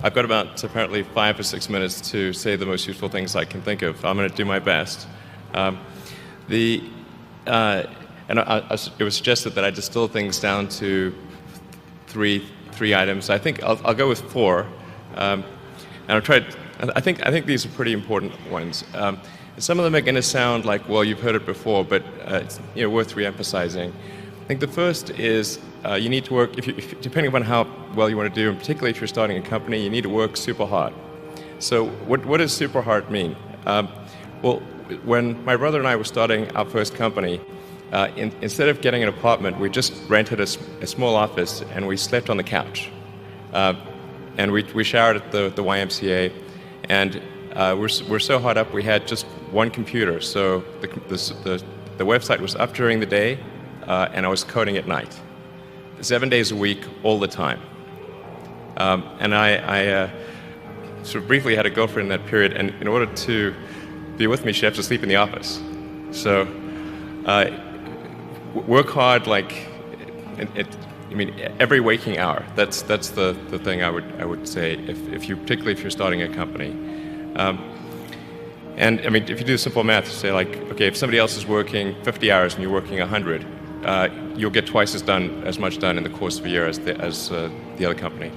I've got about apparently 5 or 6 minutes to say the most useful things I can think of. I'm going to do my best. Um, the it was suggested that I distill things down to three items. I think I'll go with four, and I've tried. I think these are pretty important ones. Some of them are going to sound like, well, you've heard it before, but it's worth re-emphasizing. I think the first is you need to work, depending upon how well you want to do, and particularly if you're starting a company, you need to work super hard. So what does super hard mean? Well, when my brother and I were starting our first company, instead of getting an apartment, we just rented a small office and we slept on the couch. And we showered at the YMCA, and we're so hot up we had just one computer. So the website was up during the day, and I was coding at night, 7 days a week, all the time. And I sort of briefly had a girlfriend in that period, and in order to be with me, she had to sleep in the office. So work hard, like every waking hour. That's the thing I would say particularly if you're starting a company. And if you do simple math, you say like, okay, if somebody else is working 50 hours and you're working 100, you'll get twice as much done in the course of a year as the other company.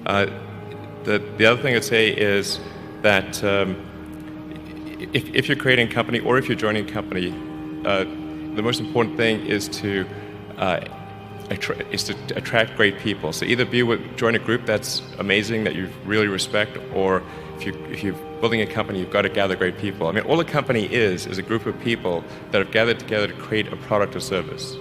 The other thing I'd say is that if you're creating a company or if you're joining a company, the most important thing is to attract great people. So either join a group that's amazing, that you really respect, or if you're building a company, you've got to gather great people. All a company is a group of people that have gathered together to create a product or service.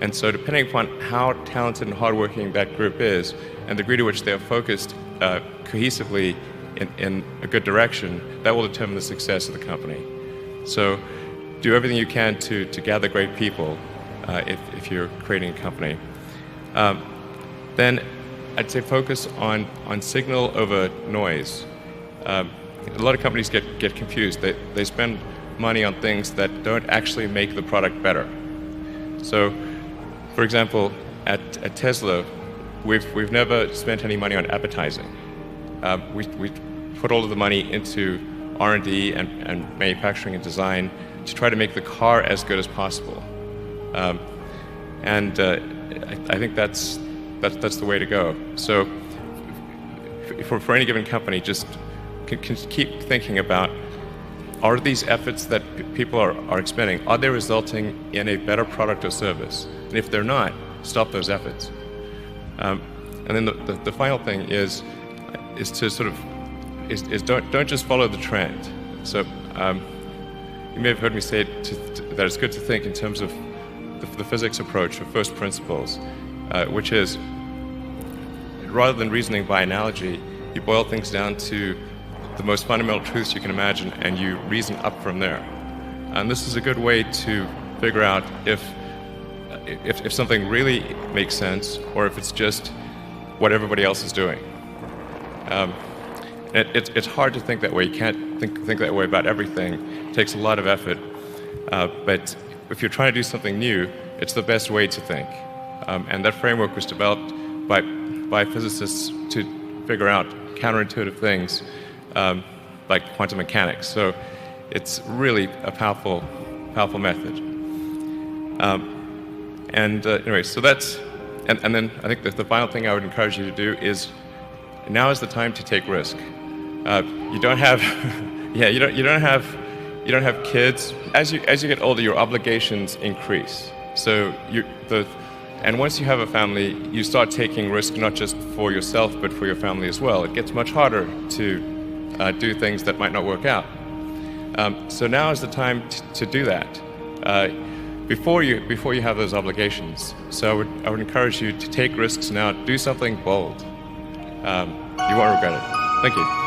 And so depending upon how talented and hardworking that group is, and the degree to which they are focused cohesively in a good direction, that will determine the success of the company. So do everything you can to gather great people if you're creating a company. Then I'd say focus on signal over noise. A lot of companies get confused. They spend money on things that don't actually make the product better. So, for example, at Tesla, we've never spent any money on advertising. We put all of the money into R&D and manufacturing and design to try to make the car as good as possible. And I think that's the way to go. So for any given company, just can keep thinking about, are these efforts that people are expending, are they resulting in a better product or service? And if they're not, stop those efforts. And then the final thing is to sort of don't just follow the trend. So you may have heard me say that it's good to think in terms of the physics approach of first principles, which is, rather than reasoning by analogy, you boil things down to the most fundamental truths you can imagine, and you reason up from there. And this is a good way to figure out if something really makes sense, or if it's just what everybody else is doing. It's hard to think that way. You can't think that way about everything. It takes a lot of effort. But if you're trying to do something new, it's the best way to think. And that framework was developed by physicists to figure out counterintuitive things like quantum mechanics. So it's really a powerful method. Anyway, so that's, and then I think that the final thing I would encourage you to do is, now is the time to take risk. You don't have, you don't have kids. As you get older, your obligations increase. So and once you have a family, you start taking risk not just for yourself but for your family as well. It gets much harder to do things that might not work out. So now is the time to do that before you have those obligations. So I would encourage you to take risks now. Do something bold. You won't regret it. Thank you.